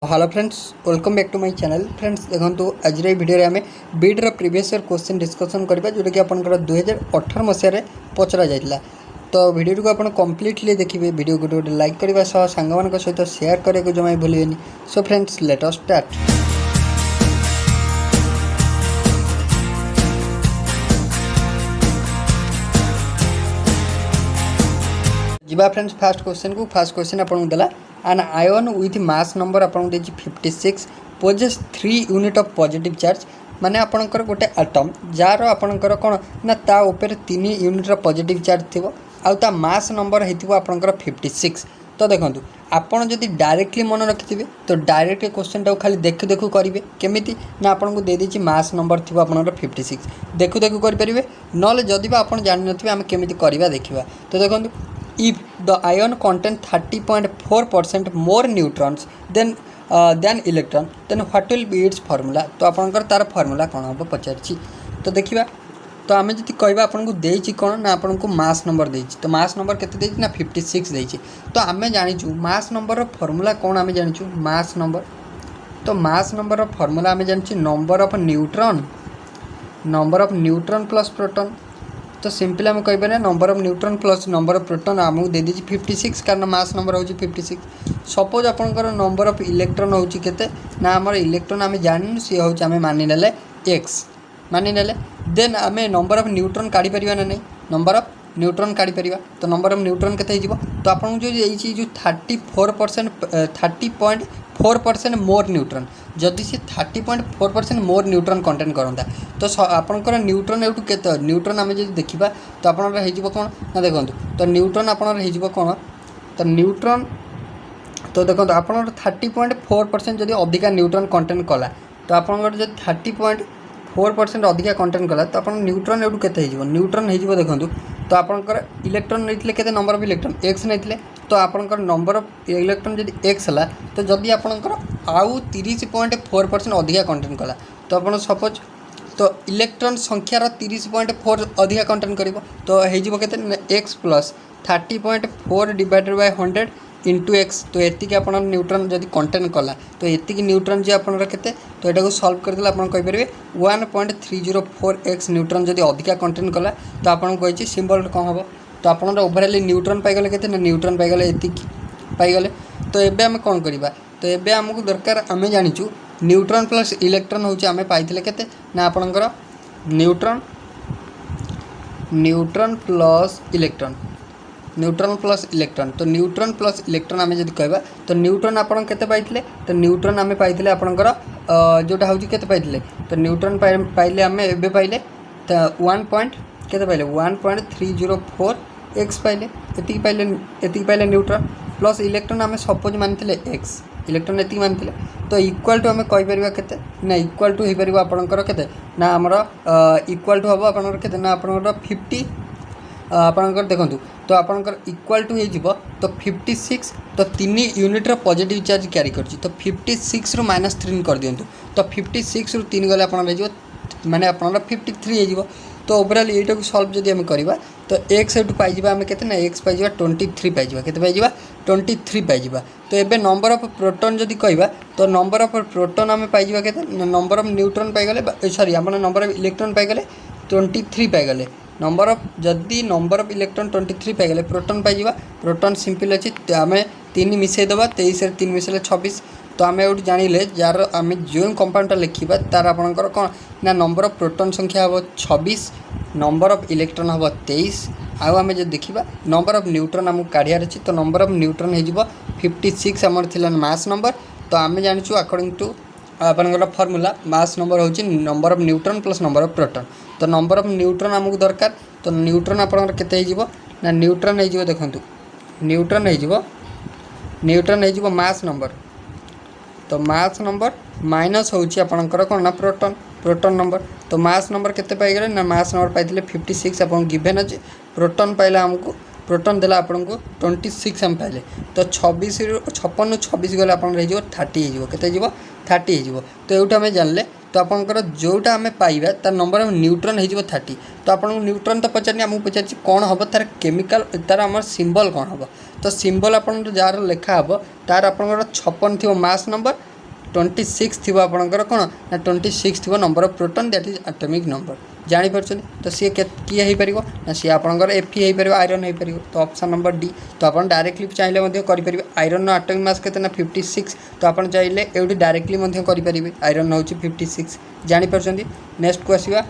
Hello friends, welcome back to my channel. Friends देखो आज video आम बीड्र प्रीवियस ईयर क्वेश्चन डिस्कसन करबा जोटा कि आपनकर 2018 मसीह पचरा जाइला। तो वीडियो को आप कंप्लीटली देखिए। वीडियो को गोटे लाइक करने सांग सहित शेयर करने को जमा भूलें। So friends let us start. जीवा फ्रेंड्स फास्ट क्वेश्चन आपको देला an ion with mass number आपको 56 possesses 3 unit of positive charge माने आपणकर गोटे एटम जार आपणकर कौन ना ता ऊपर 3 यूनिट पॉजिटिव चार्ज थी आ मास नंबर होती आपणकर 56। तो देखो आपड़ जदि डायरेक्टली मन रखिथे तो डायरेक्ट क्वेश्चन टाक खाली देखु देखु करेंगे केमी ना आपको देदेची मास नंबर थी आपंकर 56 देखु देखु करेंगे ना जदि आप जान थे आम केमी करवा देखा। तो देखो if the ion contain 30.4% more neutrons than electron then what will be its formula। तो आपनकर तार फार्मूला कौन हम पचारि। तो देखा तो आम जी कहवा आपको देती कौन ना आपको मास नंबर देती। तो मास नंबर केते ना 56 देती। तो आम जाचु मास नंबर फार्मूला कौन आम जाचु मास नंबर। तो मास नंबर फार्मूला आम जाचु number of neutron plus proton. तो सिंपल आम कह number of neutron plus number of proton आमको दे दी 56 कारण मास नंबर हो 56। सपोज आपंकर नंबर ऑफ इलेक्ट्रॉन हो ना आम इलेक्ट्रॉन आम जानू सी हूँ आम मानिने एक्स मानिने देन आम नंबर ऑफ न्यूट्रॉन काढ़ी पार ना नहीं नंबर ऑफ न्यूट्रॉन काढ़ी पार। तो नंबर ऑफ न्यूट्रॉन केते हो तो आपको जो 30.4% मोर न्यूट्रॉन जदि सी 30.4% मोर न्यूट्रॉन कंटेंट करता तो आपंकर न्यूट्रॉन एवं के न्यूट्रॉन आम जो देखा तो आप कौन ना देखो। तो न्यूट्रॉन आप कौन तो न्यूट्रॉन तो देखो आप 30.4% जदि अधिका न्यूट्रॉन कंटेंट कला तो आपंकर जो 30.4% अधिका कंटेंट कला तो आप न्यूट्रॉन एवं के न्यूट्रॉन हो देखो। तो आपंकर इलेक्ट्रॉन नहीं के नंबर ऑफ इलेक्ट्रॉन एक्स नहीं तो आपंकर नंबर ऑफ इलेक्ट्रॉन जब एक्स है तो जदि आपंकर आउ 30.4% अधिका कंटेंट कला तो आप सपोज तो इलेक्ट्रॉन संख्यार 30.4 अधिका कंटेंट कर तो हो x plus 30.4 divided by 100 into x. तो ये आप न्यूट्रॉन जब कंटेंट कला तो ये न्यूट्रॉन जी आप तो यहाँ सल्व करदे आप कहींपर 1.304 एक्स न्यूट्रॉन जब अधिका कंटेंट कला तो आपको कही सिंबल कौन हम तो आप ओवरऑल न्यूट्रॉन पाइगले के न्यूट्रॉन पाइगले ये पाइगले। तो ये आम कौन करवा तो ये आमको दरकार आम जाचु न्यूट्रॉन प्लस इलेक्ट्रॉन हूँ आम पाइले के ना आपणकर न्यूट्रॉन प्लस इलेक्ट्रॉन। तो न्यूट्रॉन प्लस इलेक्ट्रॉन आम जब कहवा तो न्यूट्रॉन आप पाइले तो न्यूट्रॉन आम पाइले आपणकर जोटा हूँ के पाइले तो न्यूट्रॉन पाइले आम ए पाइले 1.304 एक्स पाइले ये पाइले न्यूट्रॉन प्लस इलेक्ट्रॉन आम सपोज मानी एक्स इलेक्ट्रॉन ये मानी तो इक्वाल टू आम कहीपर के ना इक्वाल टू हो पार आपंकर के ना आमर इक्वाल टू हम आपंकर के ना आपंकर 50 आपंकर देखूँ तो आपंकर इक्वाल टू हो तो 56 तो 3 यूनिट्र पॉजिटिव चार्ज क्यारी कर तो 56 रु -3 कर दिंतु तो 56 रु 3 गले माने आपंकर 53 हो। तो ओवरऑल ये सल्व जब आम करवा तो एक्स एटू पाइबा आम के एक्स पाइबा 23 पाइबा के 23 पाइबा। तो ये नंबर ऑफ प्रोटॉन जदि कहवा तो नंबर ऑफ प्रोटॉन आम पाइबा के नंबर ऑफ न्यूट्रॉन पाइगले सॉरी आम नंबर ऑफ इलेक्ट्रॉन पाइगले 23 पाइगले नंबर ऑफ जदि नंबर ऑफ इलेक्ट्रॉन 23 पाइगले प्रोटॉन पाइबा प्रोटॉन सिंपल अच्छी आम 3 मिसेदेवा 23 3 मिसेले 26। तो आम ये जानिले जार आम जो कंपाउंडटा लिखा तार आपंकर कौन ना नंबर ऑफ प्रोटॉन संख्या हम 26 नंबर ऑफ इलेक्ट्रॉन हम 23 आम जो देखा नंबर ऑफ न्यूट्रॉन आमको काढ़ार अच्छी तो नंबर ऑफ न्यूट्रॉन हो 56 आम थी मास नंबर। तो आम जानूँ अकॉर्डिंग टू आपंकर फार्मूला मास नंबर हूँ number of neutron plus number of proton. तो नंबर ऑफ न्यूट्रॉन आमको दरकार तो न्यूट्रॉन आपंकर केते हो ना न्यूट्रॉन हो देखो न्यूट्रॉन हो मास नंबर तो मास नंबर माइनस हूँ आपंकर कौन ना प्रोटॉन नंबर। तो मास नंबर केते पाइगले ना मास नंबर पाइले 56 आप गिवेन अच्छे प्रोटॉन पाइला आमको प्रोटॉन देला आपको 26 आम पाइले तो 56 गले आप 30 हो 30 हो। तो ये आम जानले तो आपंकर जोटा आम पाइबा तार नंबर ऑफ न्यूट्रॉन हो 30। तो आप न्यूट्रॉन तो पचारे आमको पचार कौन हम तार केमिकल तार आम सिंबल कौन हम तो सिंबल आप जार लेखा हम तार आप 56 थी मास नंबर 26 थी आपंकर कौन ना 26 थी number of proton that is atomic number जापर तो सी किए हो पार ना सी आपंकर Fe हो पार आयरन हो पार तो ऑप्शन नंबर डी तो आप डायरेक्टली चाहिए करेंगे आयरन एटॉमिक मास के 56 तो आप चाहिए ये डायरेक्टली करेंगे आयरन हूँ 56 जापर नेक्स्ट को आसवा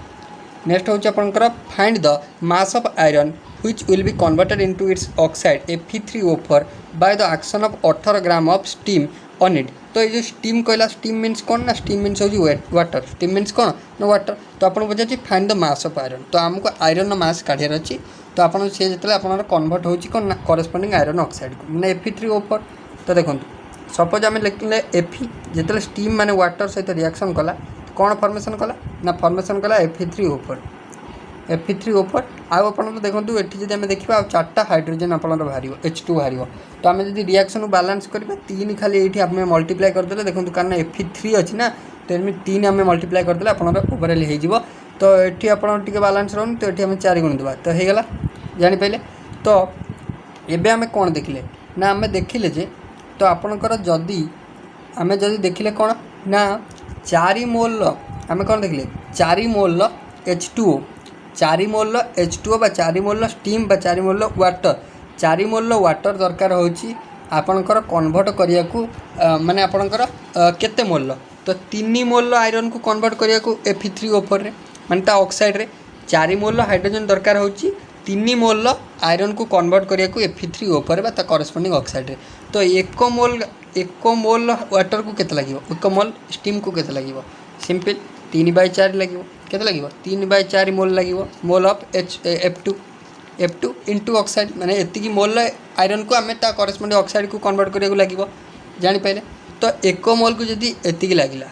नेक्स्ट हूँ आपंकर find the mass of iron which will be converted into its oxide Fe3O4 by the action of 18 gram of steam on it तो ये जो स्टीम कहला स्टीम मीन्स कौन ना स्टीम मीन्स हूँ वाटर स्टीम मीन्स कौन ना वाटर तो आपको पचार find the mass of iron तो आमको आयरन मास काढ़ार अच्छी तो आप सी जो आप कन्वर्ट हो कौन करस्पॉन्डिंग आयरन ऑक्साइड को मैंने Fe3O4 तो देखो सपोज आम लिखले Fe जो स्टीम माने वाटर सहित रिएक्शन कला कौन फॉर्मेशन कला ना फॉर्मेशन कला Fe3O4 Fe3O4 आप देखो ये जब देखा आ 4टा हाइड्रोजन आप बाहर H2 बाहर तो आम जब रिएक्शन बैलेंस करवा 3 खाली ये आम मल्टीप्लाई करदे देखो कारण Fe3 अच्छी ना तो 3 आम मल्टीप्लाई करदे आप ओवरऑल हो तो ये आप बैलेंस रोन तो ये आम 4 गुण देवा तो होगा जापारे तो ये आम कौन देखिले ना आम देखिले जे तो आपणकर जदि आम जदि देखिले कौन ना 4 मोल आम कौन देखिले 4 मोल H2O 4 मोल H2O बा 4 मोल स्टीम बा 4 मोल वाटर 4 मोल वाटर दरकार होची आपणकर कन्वर्ट करिया को माने आपणकर केते मोल तो 3 मोल आयरन को कन्वर्ट करिया को Fe3O4 रे माने ता ऑक्साइड रे 4 मोल हाइड्रोजन दरकार होची 3 मोल आयरन को कन्वर्ट करिया को Fe3O4 बा ता करस्पॉन्डिंग ऑक्साइड रे तो 1 मोल वाटर को केते लागिवो 1 मोल स्टीम को केते लागिवो सिंपल 3/4 लागिवो केते लागिवो 3/4 मोल लागिवो mole of F2 into oxide माने एतिकी मोल आयरन को आम करस्पॉन्डिंग ऑक्साइड को कन्वर्ट करिया लागिवो जानि पाइले तो 1 मोल को जदि एतिकी लागिला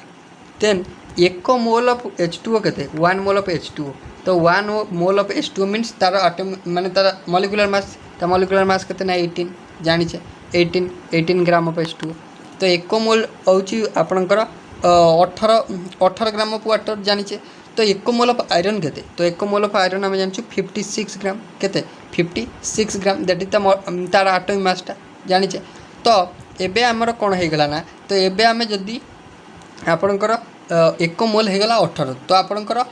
देन 1 मोल ऑफ H2O केते 1 मोल ऑफ H2O तो 1 मोल ऑफ H2O मीन्स तार एटम माने तार मॉलिक्यूलर मास केते ना 18 जानिछे 18 ग्राम ऑफ H2O तो 1 मोल होची आपनकर 18 ग्राम ऑफ वाटर जानिछे तो 1 मोल ऑफ आयरन केते तो 1 मोल ऑफ आयरन आम जानिछु 56 ग्राम केते 56 ग्राम दैट इज तार एटॉमिक मासटा जानिछे तो एबे हमर कोन हे गला ना तो एबे आमे जदी आपनकर 1 मोल हे गला 18 तो आपनकर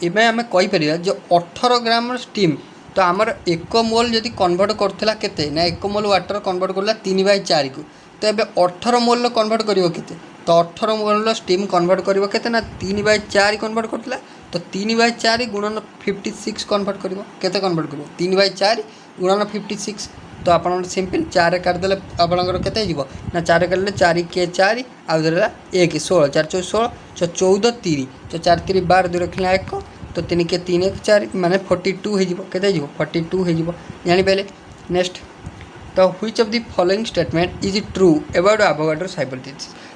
एबे आमे कहि परिया जो 18 ग्राम स्टीम तो आमर 1 मोल जदी कन्वर्ट करथिला केते ना 1 मोल वाटर कन्वर्ट करला 3/4 को तो एबे 18 मोल कन्वर्ट करिवो केते तो 18 मोल स्टीम कन्वर्ट करिवो केते ना 3/4 कन्वर्ट करथिला तो 3/4 गुणन 56 कन्वर्ट करिवो केते कन्वर्ट करिवो 3/4 गुणन 56 तो आप सिंपल 4 काटिदेले आपंकर केते जीवो ना 4 काटिले 4 के 4 आउ देला 1 16 4 4 16 14 3 तो 4 3 12 2 रखला 1 तो 3 के 3 1 4 माने 42 हो जीवो केते जीवो 42 हो जीवो जानि पहले नेक्स्ट तो which of the following statement is true about Avogadro's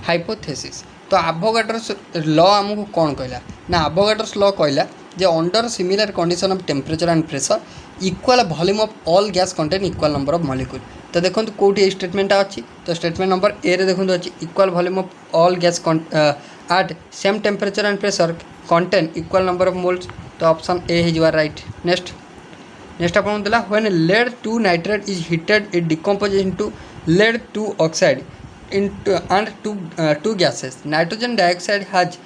hypothesis तो एवोगाड्रोस लॉ आमको कौन कहला ना एवोगाड्रोस लॉ कहला जे under similar condition of temperature and pressure equal volume of all gas contain equal number of molecule तो देखो कौटी statement अच्छी तो स्टेटमेंट नंबर ए रे देखो अच्छी equal volume of all gas at same temperature and pressure contain equal number of moles तो option ए हो right next आपन देला when lead 2 nitrate is heated it decomposes into lead 2 oxide into and two gases nitrogen dioxide has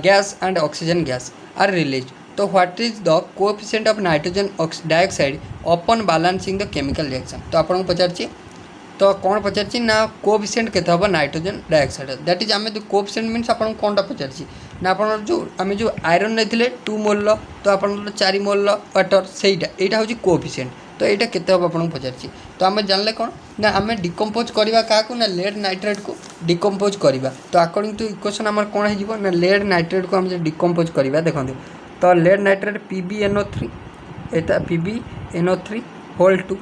gas and oxygen gas are released तो what is the coefficient of nitrogen dioxide upon balancing the chemical reaction तो आपन पचारची तो कौन पचारची ना coefficient केते हबो nitrogen dioxide that is आमे coefficient means आपन कोनटा पचारची ना आपन जो आमे जो आयरन नेथिले 2 मोल तो आपन 4 मोल वाटर सेटा एटा होची कोएफिशिएंट तो एटा केते हबो आपन पचारची तो आमे जानले कोन ना आमे डिकम्पोज करबा का को ना लेड नाइट्रेट को डिकम्पोज करबा तो अकॉर्डिंग टू इक्वेशन हमर कोन हे जीवो ना लेड नाइट्रेट को हम जे डिकम्पोज करबा देखंतु तो लेड नाइट्रेट PbNO3 एटा PbNO3 होल 2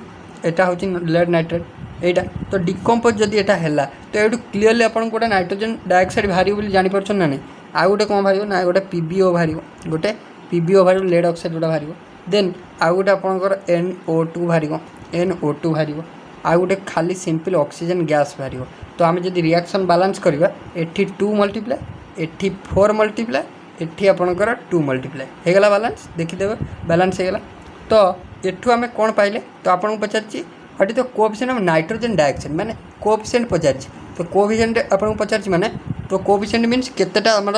एटा होची लेड नाइट्रेट एटा तो डिकम्पोज जदि एटा हैला तो एटू क्लियरली आपन गोटे नाइट्रोजन डाइऑक्साइड बाहरी बोली जानि परछन ना नै आ गोटे कोन बाहरियो ना गोटे PbO बाहरियो गोटे PbO बाहरियो लेड ऑक्साइड गोटे बाहरियो देन आ गोटे आपनकर NO2 बाहरियो NO2 बाहरियो आ गोटे खाली सिंपल ऑक्सीजन गैस बाहरियो तो आमे जदि रिएक्शन बैलेंस करबा एठी 2 मल्टीप्लाई एठी 4 मल्टीप्लाई एठी आपनकर 2 मल्टीप्लाई हे गेला बैलेंस देखि देबे बैलेंस हे गेला तो एठू आमे कोन पाइले तो आपन पचारची what is the coefficient of nitrogen dioxide माने कोएफिशिएंट पचारची तो कोएफिशिएंट आपन पचारची माने तो कोएफिशिएंट मीन्स केतेटा हमर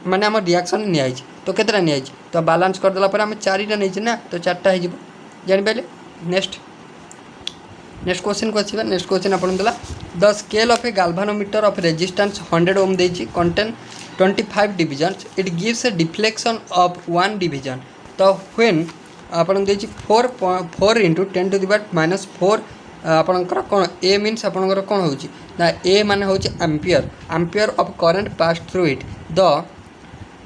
माने हम रिएक्शन निया आइछ तो केतेटा निया आइछ तो बैलेंस कर देला पर हम 4टा नै ना तो 4टा हे जिवो जानि पाइले। नेक्स्ट क्वेश्चन को आसीबा। नेक्स्ट क्वेश्चन आपन देला the scale of a galvanometer of resistance 100 ohm देछि contain 25 divisions it gives a deflection of 1 division. तो व्हेन आपन देछि 4 इंटू 10 टू द पावर -4 आपनकर कोन ए मीन्स आपनकर कोन होछि ना ए माने होछि ampere of current pass through it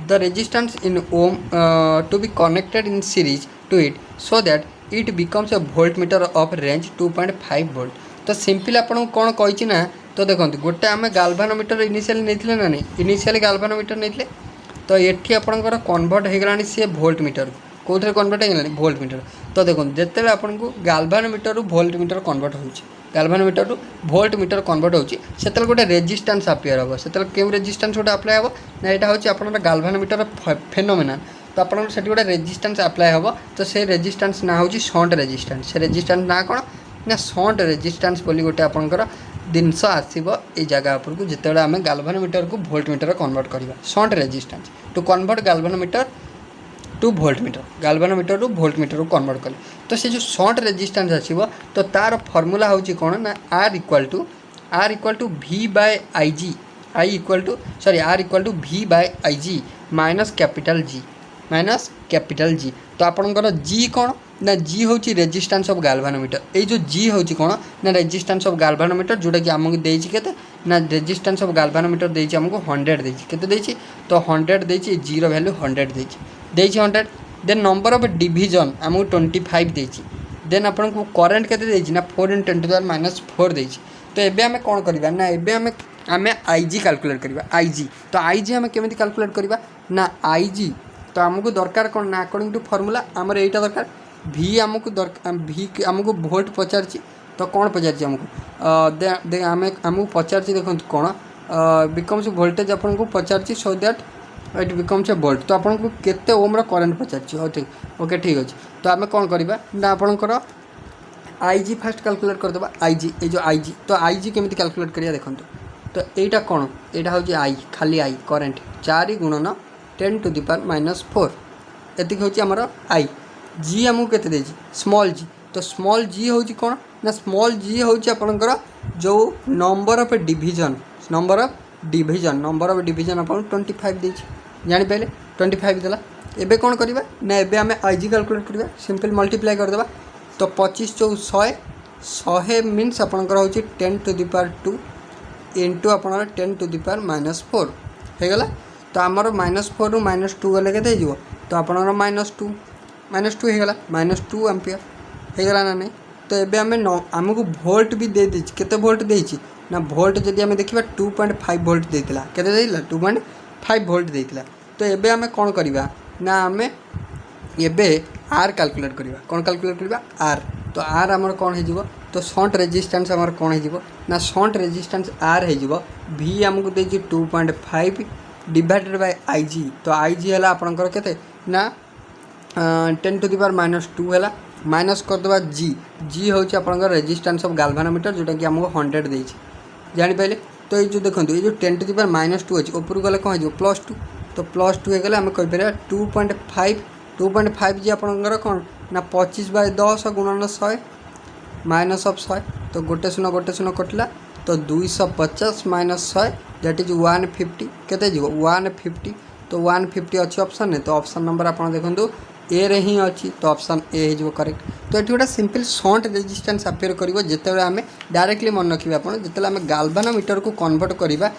the resistance in ohm to be connected in series to it so that it becomes a voltmeter of range 2.5 volt। तो simple आपन कोन कहिछि ना तो देखंतु गोटे आमे गाल्वानोमीटर इनिशियली नेथिले ना नहीं इनिशियली गाल्वानोमीटर नेथिले तो एठी आपनकर कन्वर्ट हे गलानी से वोल्टमीटर कोथरे कन्वर्ट हे गलानी वोल्टमीटर। तो देखंतु जेतेले आपन को गाल्वानोमीटर रु वोल्टमीटर कन्वर्ट होछि गाल्वानोमीटर रु वोल्टमीटर कन्वर्ट होछि सेतल गोटे रेजिस्टेंस अपियर हो सेतल केउ रेजिस्टेंस गोटे अप्लाई हो ना एटा होछि आपनर गाल्वानोमीटर फेनोमेनन। तो आपन सेठी गोटे रेजिस्टेंस अप्लाई हो तो से रेजिस्टेंस ना होछि शंट रेजिस्टेंस से रेजिस्टेंस ना कोन ना शंट रेजिस्टेंस बोली गोटे आपनकर जिनस आसीबो ए जगह ऊपर को जेतेबेले आमे गाल्वानोमीटर को वोल्टमीटर कन्वर्ट करबा shunt resistance to convert galvanometer to voltmeter रु वोल्टमीटर को कन्वर्ट कले तो से जो शॉर्ट रेजिस्टेंस आसीबो तो तार फार्मूला होची कोन ना R equal to V by IG R equal to V by IG minus capital G। तो आपनकर G कोन ना G होची रेजिस्टेंस ऑफ गाल्वानोमीटर ए जो G होची कोन ना रेजिस्टेंस ऑफ गाल्वानोमीटर जोटा कि हमको देछि केते ना रेजिस्टेंस ऑफ गाल्वानोमीटर देछि हमको 100 देछि केते देछि तो 100 देछि G रो वैल्यू 100 देछि 100। देन नंबर ऑफ डिवीजन हमको 25 देछि। देन आपन को करंट केते देछि ना 4 × 10⁻⁴ देछि। तो एबे हमें कोन करबा ना एबे हमें IG कैलकुलेट करबा IG। तो IG हमें केमिति कैलकुलेट करबा ना IG तो हमको दरकार कोन ना अकॉर्डिंग टू फार्मूला हमर एटा दरकार V हमको V हमको वोल्ट पचारछि तो कोन पचारछि हमको हमको पचारछि देखंत कोन बिकम्स वोल्टेज आपन को पचारछि so that it becomes a volt. तो आपन को केते ओम रो करंट पचारछि हो ठीक ओके ठीक अछि। तो आमे कोन करबा ना आपनकर IG फर्स्ट कैलकुलेट कर देबा IG ए जो IG तो IG केमिति कैलकुलेट करिया देखंतु। तो एटा कोन एटा होछि I खाली I current 4 × 10 to the power -4 एतिक होछि हमर I। G हमको केते देछि स्मॉल g तो स्मॉल g होछि कोन ना स्मॉल g होछि आपनकर जो नंबर ऑफ डिवीजन अपन 25 देछि जानि पहले 25 देला। एबे कोन करबा ना एबे हमें IG कैलकुलेट करबा सिंपल मल्टीप्लाई कर देबा तो 25 × 100 मीन्स आपनकर होछि 10 टू द पावर 2 इनटू आपनकर 10 टू द पावर -4 हे गला। तो हमर -4 रु -2 गले केते हिजो तो आपनकर -2 हे गला -2 एम्पियर हे गला ना नहीं। तो एबे हमें हमको वोल्ट भी दे देछि केते वोल्ट देछि ना वोल्ट जदि हमें देखिबा 2.5 वोल्ट देतिला केते देतिला 2.5 वोल्ट देतिला। तो एबे हमें कोन करबा ना हमें एबे R कैलकुलेट करबा कोन कैलकुलेट करबा R। तो R हमर कोन हे जिवो तो शंट रेजिस्टेंस हमर कोन हे जिवो ना शंट रेजिस्टेंस R हे जिवो V हमको देछि 2.5 डिवाइडेड बाय IG। तो IG हला आपनकर केते ना 10 टू द पावर -2 हला माइनस कर देबा G होछि आपनकर रेजिस्टेंस ऑफ गाल्वानोमीटर जोटा कि हमको 100 देछि जानि पहले। तो ये जो देखंतु ये जो 10 टू द पावर -2 अछि ऊपर गले कोन हो +2 तो +2 हे गले हम कहि परिया 2.5 जी आपनकर कोन ना 25/10 गुणन 100 -100 तो गोटे शून्य कटला तो 250 - 100 दैट इज 150 केते जीवो 150। तो 150 अच्छी ऑप्शन है तो ऑप्शन नंबर आपन देखंतु ए रे ही अच्छी तो ऑप्शन ए हो करेक्ट। तो ये गोटे सिंपल शंट रेजिस्टेंस अपेयर करिवो जेतेबेले आमे डायरेक्टली मन रखिबा आपन जेतेबेले आमे गाल्वानोमीटर को कन्वर्ट करिबा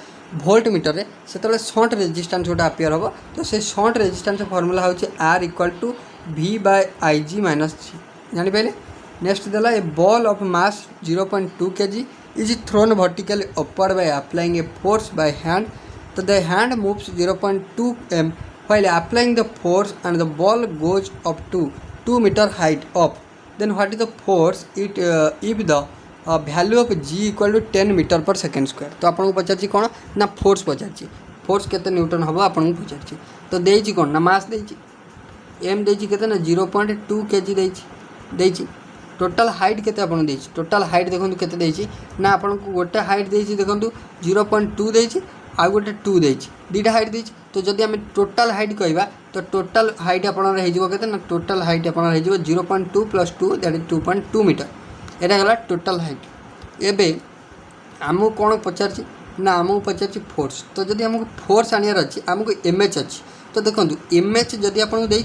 वोल्ट मीटर रे सेतेबेले शंट रेजिस्टेंस गोटे अपेयर होबो। तो से शंट रेजिस्टेंस फार्मूला होछि R equal to V by IG minus G जानि पहले। नेक्स्ट देला a ball of mass 0.2 kg is thrown vertically upward by applying a force by hand. So the hand moves 0.2 m while applying the force and the ball goes up to 2 meter height up. Then what is the force it if the value of G equal to 10 meter per second square. तो आपन को पचारछि कोन ना force पचारछि force केते Newton हबो आपन को पचारछि। तो देछि कोन ना मास देछि m देछि केते ना 0.2 kg देछि टोटल हाइट केते आपन देछि टोटल हाइट देखंतु केते देछि ना आपन को गोटे हाइट देछि देखंतु 0.2 देछि आउ गोटे 2 देछि दीटा हाइट देछि तो जदि आम टोटाल हाइट कहवा तो टोटाल हाइट आपनर हो केते ना टोटाल हाइट आपनर हो 0.2 + 2 दैट इज 2.2 मीटर एटा गला टोटाल हाइट। एबे आमको कौन पचार ना आमको पचार फोर्स तो जदि आमको फोर्स आनियार अच्छी आमको एमएच अच्छी तो देखो एमएच जदि आपको जी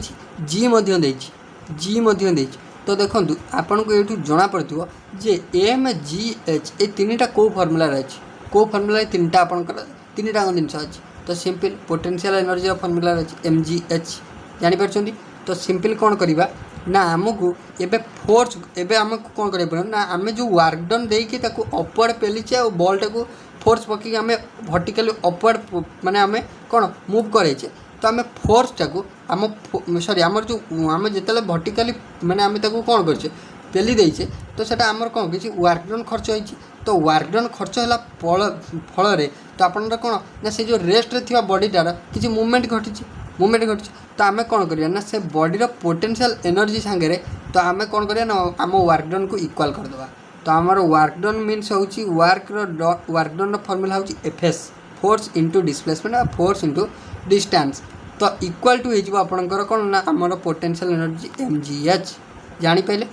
तो देखो आपन को ये जना पड़ो जे एम जी एच ये तीनटा कौ फर्मुला अच्छी कौ फर्मुला तीनटा आपंकर तीनटा जिनस अच्छी तो सिंपल पोटेंशियल एनर्जी फर्मुला अच्छी एम जी एच जापर तो सिंपल कौन करवा ना आमको एबे फोर्स एबे आमको कौन करिया पड़ो ना आम जो वर्क डन देकी ताको अपवर्ड पेलीचे और बॉल टाको फोर्स पकई आम वर्टिकली अपवर्ड माने आम कौन मूव कराइचे तो आम फोर्स टाको आम सॉरी आमर जो आम जिते वर्टिकली माने आम ताको कौन करछे पेली देइचे तो सेटा आमर कौन किसी वर्क डन खर्च होइछि तो वर्क डन खर्च होला फल तो आपन कौन ना से जो रेस्ट रे थिबा बॉडीटार किसी मूवमेंट घटी तो आम कौन करवा ना से बॉडीर पोटेंशियल एनर्जी सांगे तो आम कौन करवा ना आम वर्क डन को इक्वल करदे तो आमर वर्क डन मीन्स हूँ वर्क डन फर्मुला हूँ FS force into displacement force into distance तो इक्वल टू हो आपंकर कौन ना आमर potential energy M G H जापारे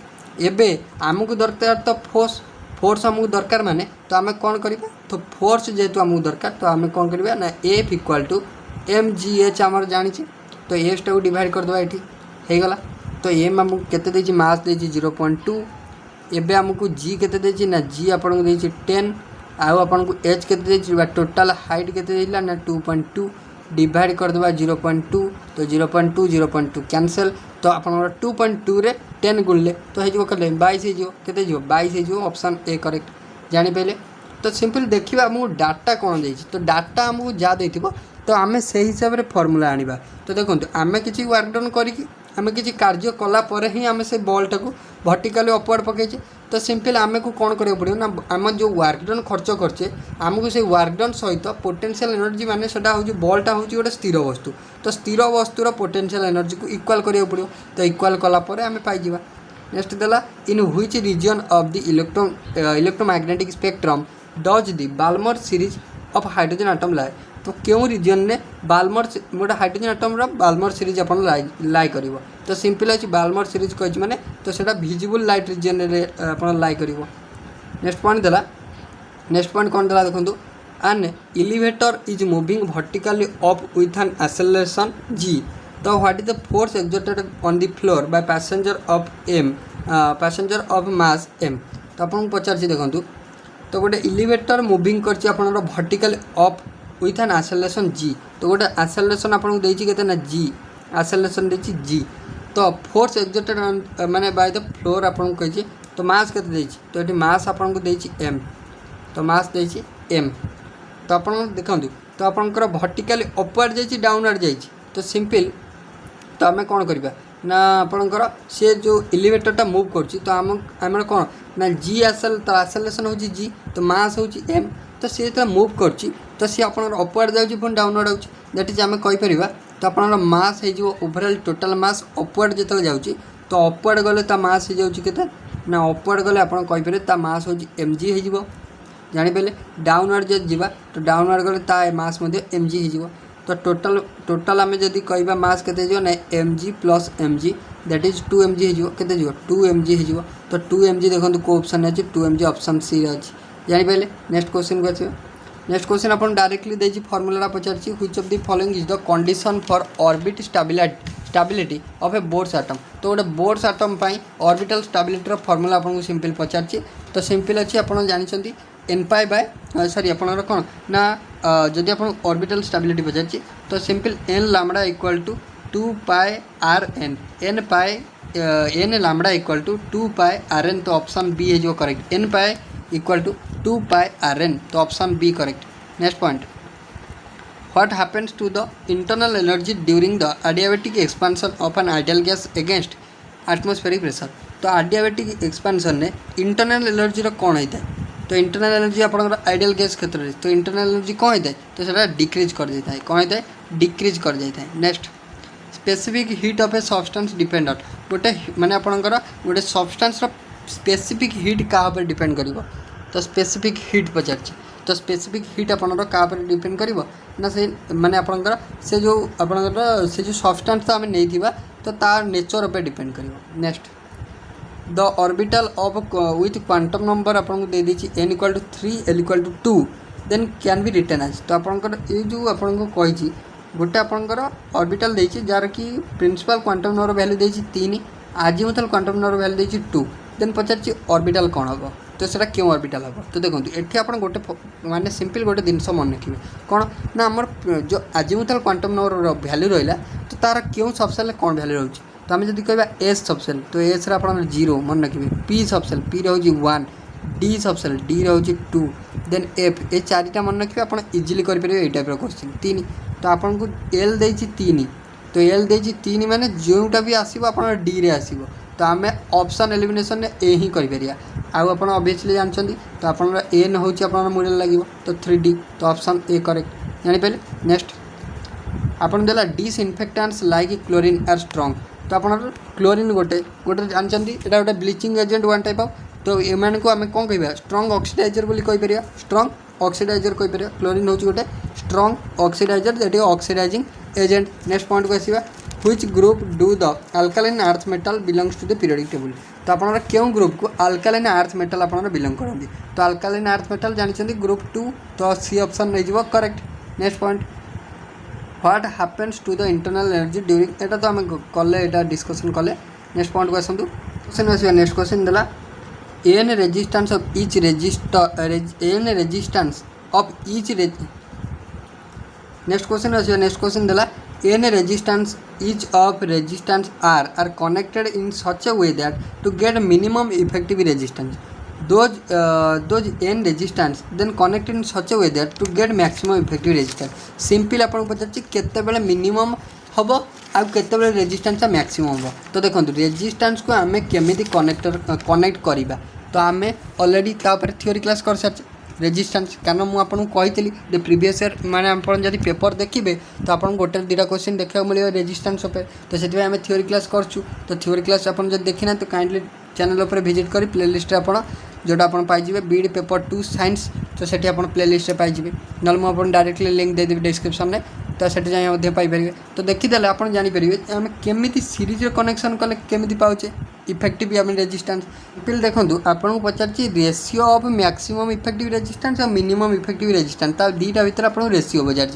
एबे आमको दरकार तो फोर्स आमको दरकार माने तो आम कौन करवा तो फोर्स जेहेतु आमको दरकार तो आम कौन करवा ना F equal to M G H आमर जानी तो एच टाक डिवाइड करदे ये होगला तो एम आमको केते मास दे 0.2 एबे आमको जी केते ना जी आपन को 10 आउ आपन को एच केते टोटाल हाइट केते ना 2.2 डिवाइड करदे 0.2 तो 0.2 कैंसल तो आप 2.2 रे 10 गुणले तो हो कले 22 केते 22 ऑप्शन ए करेक्ट जापारे तो सिंपल देखा आमको डाटा कौन दे तो डाटा आमको जहाँ दे तो आम से हिसाब से फर्मुला आनिबा तो देखो आम किसी वर्क डन करी आम किसी कार्य कला पर ही आम से बॉल टाको वर्टिकली अपवर्ड पकईचे तो सिंपल आम को कौन करा पड़ो ना आम जो वर्क डन खर्च करचे आमको से वर्क डन सहित पोटेंशियल एनर्जी माने सेटा हूँ बॉलटा हूँ गोटे स्थिर वस्तु तो स्थिर वस्तुर पोटेंशियल एनर्जी को इक्वल करा पड़ो तो इक्वल कलापर आम पाइबा। नेक्स्ट देला in which region of the electromagnetic spectrum does the Balmer series of hydrogen atom lie तो क्यों रीजन ने बाल्मर गोटे हाइड्रोजन आटम बाल्मर सीरीज आप लाई कर तो सिंपल अच्छी बाल्मर सीरीज कही मैंने तो सेटा विजिबल लाइट रीजन रे आप लाई कर। नेक्स्ट पॉइंट देला नेक्स्ट पॉइंट कौन देला देखो an elevator is moving vertically up with an acceleration G तो what is the force exerted on the floor by passenger of mass M तो आपको पचार देखो तो गोटे एलिवेटर मूविंग कर vertically up with an acceleration G तो गोटे एक्सेलरेशन आपको देछि केते ना जी एक्सेलरेशन देछि जी तो फोर्स एक्सर्टेड माने बाय द फ्लोर आपको कही तो मास केते देछि तो ये मास आपको देछि एम तो मास देछि एम तो आप देखो तो आपंकर वर्टिकली अपवर्ड जाइए डाउनवर्ड जाइए तो सिंपल तो आम कौन करवा ना आपंकर सी जो एलिवेटरटा मूव कर आम कौन ना जी एक्सेलरेशन हो जी तो मास हो एम तो सी जो मूव कर तो सी आप अपवर्ड जाऊँगी पुणी डाउनवर्ड आउट दैट इज आम कहीपर तो आप मास हो ओवरऑल टोटल मास अपवर्ड जो जाऊँगी तो अपवर्ड गले मास हो जाऊँगी ना अपवर्ड गले आप कहीपर मास हो एम जी हो जापारे डाउनवर्ड जब जावा तो डाउनवर्ड गले मास एम जी हो तो टोटाल आम जब कह मास के ना M G plus M G that is 2 mg हो 2 mg हो तो 2 mg देखो कौ ऑप्शन अच्छे 2 mg ऑप्शन सी अच्छी जापारे। नेक्स्ट क्वेश्चन को आस नेक्स्ट क्वेश्चन आप डायरेक्टली देखिए फर्मुला पचार which of the following is the condition for orbit stability of a Bohr's atom तो गोटे Bohr's atom orbital stability formula आपको सिंपल पचार तो सिंपल अच्छी आप जानते एन पाई बाय सॉरी आपनर कौन ना जदि आप ऑर्बिटल स्टेबिलिटी पचार तो simple N lambda equal to 2 pi are N N pi N lambda equal to 2 pi are n तो ऑप्शन बी है correct n pi equal to 2 pi are n तो option B correct. Next point what happens to the internal energy during the adiabatic expansion of an ideal gas against atmospheric pressure तो adiabatic expansion ने internal energy कौन होता है तो internal energy आप ideal gas क्षेत्र में तो इंटरनल एनर्जी कौन होता है तो सेटा डिक्रीज कर देता है कौन होता है डिक्रीज कर देता है। Next specific heat of a substance depend गोटे माने आपनकर गोटे सब्सटेंस स्पेसिफिक हीट क्या डिपेंड कर तो स्पेसिफिक हीट पचार तो तो स्पेसिफिक हिट आपनर क्या डिपेंड कर ना से माने आपनकर से जो आपनकर से जो सब्सटेंस तो आम नहीं तो तार नेचर पे डिपेंड कर। Next the orbital of with quantum number आपको दे दी n equal to 3 l equal to 2 then can be written as. तो आपनकर ये जो आपको कही गोटे आपनकर ऑर्बिटल देछि जार कि प्रिंसिपल क्वांटम नंबर वैल्यू देछि 3 आजिमुथल क्वांटम नंबर वैल्यू देछि 2 देन पचार ऑर्बिटल कौन हम तो सेटा क्यों ऑर्बिटल हम। तो देखो ये आप गोटे माने सिंपल गोटे जिनस मन रखिए कौन ना आमर जो आजिमुथल क्वांटम नंबर वैल्यू रहा तो तार क्यों सबसेल कौन वैल्यू रोचे। तो आम जब कह एस सबसेल तो एस आप 0 मन रखिए पी सबसेल पी रोचे 1 डी सबसेल डी रोचे 2 देन एफ ए चारिटा मन रखिए आप इजिली करेंगे ये टाइप क्वेश्चन 3 तो आपको एल देछि 3 तो एल देछि 3 माने जोटा भी आसो आप डी रे आसो तो आम ऑप्शन एलिमिनेशन ए ही करें आउ आप ऑब्वियसली जानते तो आप एन हूँ आप मुझे लगे तो 3D तो ऑप्शन ए करेक्ट जानीपारे। नेक्स्ट आपन देला disinfectants like chlorine are strong तो आप क्लोरीन गोटे गोटे जानते यहाँ गोटे bleaching agent one type of तो एम को आम कौन कह स्ट्रंग ऑक्सीडाइजर बोली कहीपर स्ट्रंग ऑक्सीडाइजर कहीपर क्लोरीन हूँ गोटे strong oxidiser that is oxidising agent. Next point को आसवा which group do the alkaline earth metal belongs to the periodic table तो आप क्यों ग्रुप को अल्कालाइन अर्थ मेटल आप बिलोंग करते तो अल्कालाइन अर्थ मेटल जानते ग्रुप 2 तो सी ऑप्शन नहीं correct. Next point what happens to the internal energy during एटा तो आम कले एटा डिस्कशन कले। नेक्स्ट पॉइंट को आसतु क्वेश्चन आसवा नेक्स्ट क्वेश्चन देला n resistance of each n resistance of each next question आसवा नेक्स्ट क्वेश्चन देला n resistance each of resistance r are connected in such a way that to get minimum effective resistance those n resistance then connected in such a way that to get maximum effective resistance simple आपन पचार केते बेले minimum हम आ केते बेले resistance maximum हम। तो देखो resistance को आम केमिति कनेक्ट करवा तो आम ऑलरेडी तापर थ्योरी क्लास कर सारी रेजिस्टेंस कारण मुझे कही द प्रीवियस ईयर मैंने आप पेपर देखिए तो आप गोटे 2टा क्वेश्चन देखा मिले रेजिस्टेंस उपर तो से आम थ्योरी क्लास करछु तो थ्योरी क्लास आप देखना तो काइंडली चैनल उपर विजिट कर प्लेलिस्ट आप जोटा आप पाइबे बीड पेपर 2 साइंस तो से आप प्लेलिस्ट पाइबे ना मुझे डायरेक्टली लिंक देदेवी डिस्क्रिप्शन में तो से पाइपर तो देखीदे आप जानीपर आम केमी सीरीज कनेक्शन कले केमी पाचे इफेक्टिव आम रेजिस्टेंस पिल देखो आपको पचार ratio of maximum effective resistance और मिनिमम इफेक्टिव रेजिस्टेंस ता दुईटा भितर आप रेशियो पचार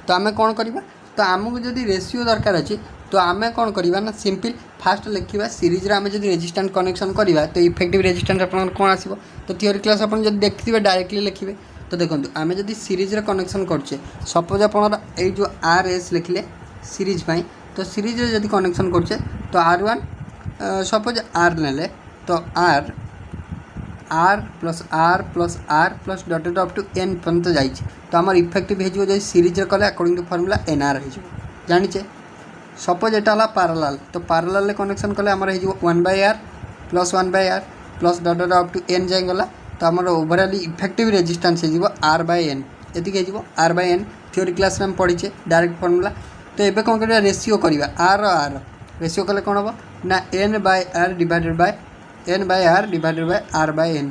तो आम कौन करवा तो आमको जब रेशियो दरकार अच्छे तो आम कौन करवा ना सिंपल फास्ट लिखा सीरीज आम जब रेजिस्टेंस कनेक्शन करवा तो इफेक्टिव रेजिस्टेंस आप कौन आसो तो थ्योरी क्लास आप देखिए डायरेक्टली लिखे तो देखो आम जब सीरीज कनेक्शन करचे सपोज आप जो आर एस लिखले सीरीज तो सीरीज जब कनेक्शन करचे तो R1 सपोज आर ने तो R R plus R plus R plus dotted up to N पर्यंत जाइए तो आम इफेक्टिव हो जो सीरीज कले अकॉर्डिंग टू फर्मूला एनआर हो जाचे। सपोज यहाँ पैरेलल तो पैरेलल कनेक्शन कले आमर हो 1/r plus 1/r plus dotted up to n जाएगला तो आम ओवरऑल इफेक्टिव रेजिस्टेंस हो R/n ये हो R/n थ्योरी क्लास में पढ़ीचे डायरेक्ट फर्मूला। तो ये कौन कर रेशियो करवा आर आर रेशियो कले कौन हम ना n/r डिवाइडेड बाय r/n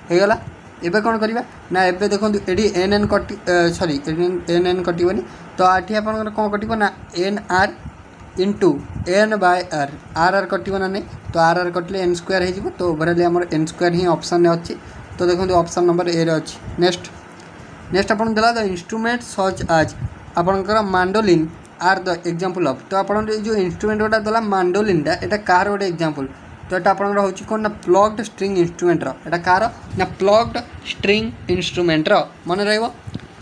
होगला। एबे कौन करवा ना एबे देखो ये एन कटि सॉरी एन कटोनी तो आठ आप कौन कटो ना nr इंटू n/r r कटो ना नहीं तो r कटिले n² हो तो ओवरऑल आम n² ही ऑप्शन अच्छी तो देखो ऑप्शन नंबर ए अच्छी। नेक्स्ट आप देला द इंस्ट्रूमेंट सच आज आपंकर मांडोलिन आर द एग्जांपल ऑफ तो आप जो इंस्ट्रूमेंट गोटा देला मांडोलिनटा एटा कार गोटे एग्जांपल तो यहाँ आपंकर हूँ कौन ना प्लग्ड स्ट्रिंग इंस्ट्रूमेंटर एटा कार ना प्लग्ड स्ट्रिंग इंस्ट्रूमेंटर मन रहा।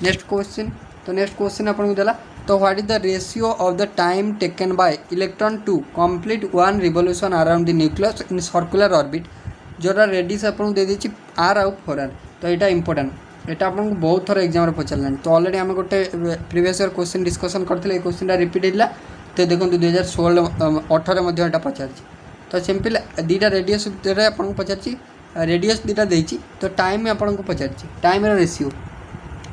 नेक्स्ट क्वेश्चन तो नेक्स्ट क्वेश्चन आपको देला तो what is the ratio of the time taken by electron to complete one revolution around the nucleus in circular orbit जोटा रेडियस आपको दे दी r आउ 4r तो यहाँ इंपोर्टेंट यहाँ आपको बहुत थर एग्जाम पचारा तो ऑलरेडी आम गोटे प्रीवियस ईयर क्वेश्चन डिस्कसन करते क्वेश्चन रिपीट होता तो देखो 2016-18 पचार तो सिंपल 2टा रेडियस भितर आपको पचार रेडियस 2टा देती तो टाइम आपको पचार टाइम रेशियो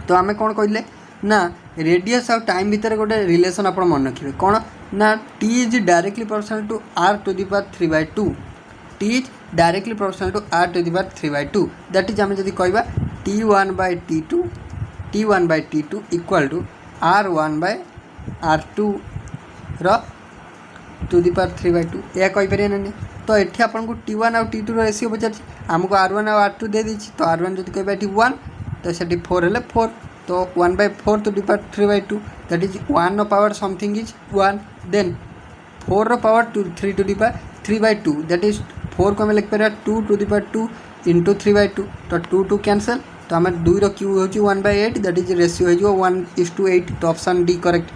तो आम कौन कहले ना रेडियस आउ टाइम भितर गोटे रिलेशन आप मन रखिए कौन ना t is directly proportional to r⁵ t is directly proportional to r⁵ that is आम जब कह t1/t2 T1/T2 equal to R1/R2 to the power 3/2 यह कहीपर ना नहीं। तो ये आपको T1 और T2 रेसीओ पचार आमको R1 और R2 दे दी। तो R1 जो कह 1 तो से 4 है 4 तो 1/4 to the power 3/2 that is 1 power something is 1 then 4 power 3 to the power 3/2 that is 4 को आम लिखिपर 2 टू दी पावर 2 इंटू 3/2 तो 2 2 कैंसल तो आम 2 क्यू हो 1/8 दैट इज रेसीओ हो 1:8 तो ऑप्शन डी करेक्ट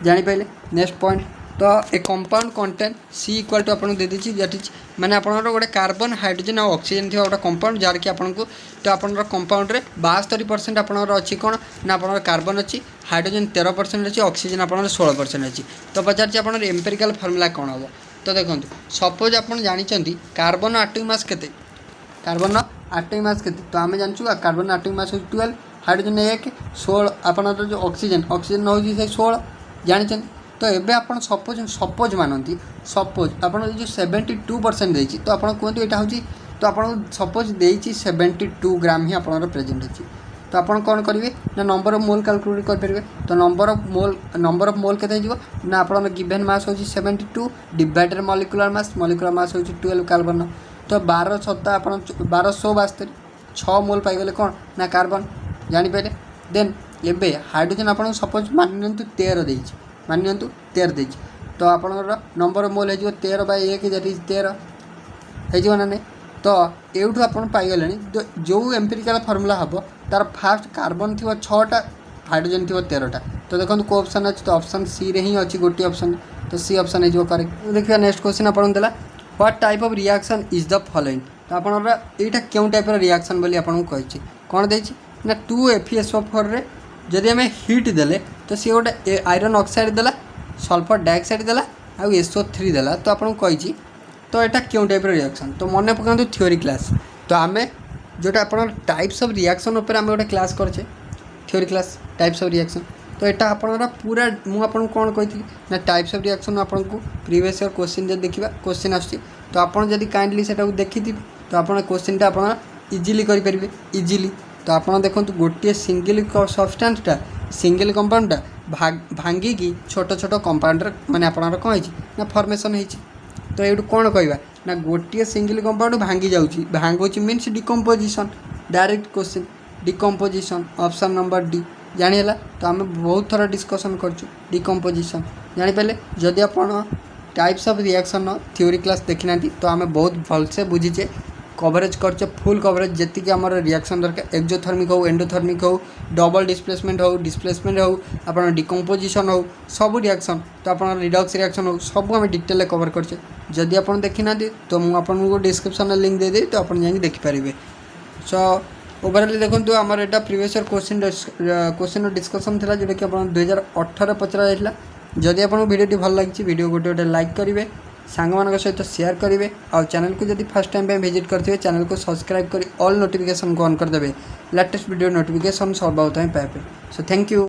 जानीपारे। नेक्स्ट पॉइंट तो a compound contain C equal to आपको दे दीजिए दैट इज मैंने आपंकर गोटे कार्बन हाइड्रोजन और ऑक्सीजन थी गोटे कंपाउंड जार कि आपको तो आप कंपाउंड में 72% आपंकर अच्छी कौन ना आप कार्बन अच्छी हाइड्रोजन 13% अच्छी ऑक्सीजन आप 16% अच्छी। तो पचार आप एम्पेरिकल फर्मूला कौन हम तो देखो सपोज आप जानते कार्बन आटोमिक मास केते कार्बन आटोमिक मास केते तो आम जानूँ कार्बन आटोमिक मास 12 हाइड्रोजन 1 16 आप जो ऑक्सीजन हूँ 16 जानते। तो ये आप सपोज मानती सपोज आप जो 72% देती तो आप कहते यहाँ हूँ तो आप सपोज देती 72 ग्राम ही आप प्रेजेंट अच्छी तो आप कौन करेंगे ना नंबर ऑफ मोल कैलकुलेट करेंगे। तो नंबर ऑफ मोल के ना आप गिवेन मास हूँ 72 डिवाइडेड मॉलिक्यूलर मास हूँ 12 कार्बन तो 12 7 आप 1272 6 मोल पाइगले कौन ना कार्बन जानीपारे। देन एबे हाइड्रोजन आप सपोज मानि 13 देती मानि 13 देती तो आपंकर नंबर ऑफ मोल हो 13/1 दैट इज 13 हो ना नहीं। तो यूँ आप पाइगले जो एम्पिरिकल फर्मूला हम तार फास्ट कार्बन थी 6टा हाइड्रोजन थी 13टा तो देखो को ऑप्शन अच्छे तो ऑप्शन सी रे ही अच्छी गोटे ऑप्शन तो सी ऑप्शन हो करेक्ट। देखिए नेक्स्ट क्वेश्चन आपको देला what type of reaction is the following तो आपंकर यहाँ क्यों टाइप रिएक्शन बोली आपको कही कौन देती ना 2FeSO4 रे जदि आम हिट देले तो सी गोटे आयरन ऑक्साइड देला सल्फर डाइऑक्साइड देला आउ SO3 देला तो आपको कही तो यहाँ क्यों टाइप रिएक्शन तो मन पकातु थ्योरी क्लास तो आम जोटा आप टाइप्स ऑफ रिएक्शन उपर आम गोटे क्लास करछे theory class types of reaction तो यहाँ आपंकर पूरा मुझे कौन कही ना टाइप्स ऑफ रिएक्शन आपको प्रीवियस ईयर क्वेश्चन जब देखा क्वेश्चन आस तो आपड़ जब काइंडली से देखी तो आप क्वेश्चन आप इजिली करेंगे इजिली तो आप देखो गोटे सिंगल सब्सटेंसटा सिंगल कंपाउंडटा भांगिकी छोट छोट कंपाउंडर माने आपनर कौन है ना फॉर्मेशन है तो ये कौन कहवा ना गोटे सिंगल कंपाउंड भांगी जाऊँगी भांगुची means decomposition direct question decomposition option number D जानीला। तो आम बहुत थर डिस्कसन करछु डिकम्पोजिशन जानीपारे जदि आप types of reaction theory class देखी ना तो आम बहुत भलसे बुझीचे कवरेज करछे फुल कवरेज जी आम रिएक्शन दरकार एक्जोथर्मिक हो एंडोथर्मिक हो डबल डिस्प्लेसमेंट हो आप डिकम्पोजिशन हो सब रिएक्शन तो आप रिडक्स रिएक्शन हो सब आम डिटेल कवर करछे जदि आप देखी ना तो मुझे डिस्क्रिप्शन लिंक दे तो आप देखिपारे। सो ओवरऑल देखो आमर यहाँ प्रीवियस ईयर क्वेश्चन डिस्कसन था जोटा कि आप 2018 पचरा जाता। जदि आपको वीडियोटी भल लगी वीडियो गोटे गोटे लाइक करेंगे सांग मान सहित शेयर करेंगे और चैनल को जब फर्स्ट टाइम विजिट करते चैनल को सब्सक्राइब कर ऑल नोटिफिकेशन को ऑन करदे लेटेस्ट वीडियो नोटिफिकेशन सर्वप्रथम पाइबे। So thank you.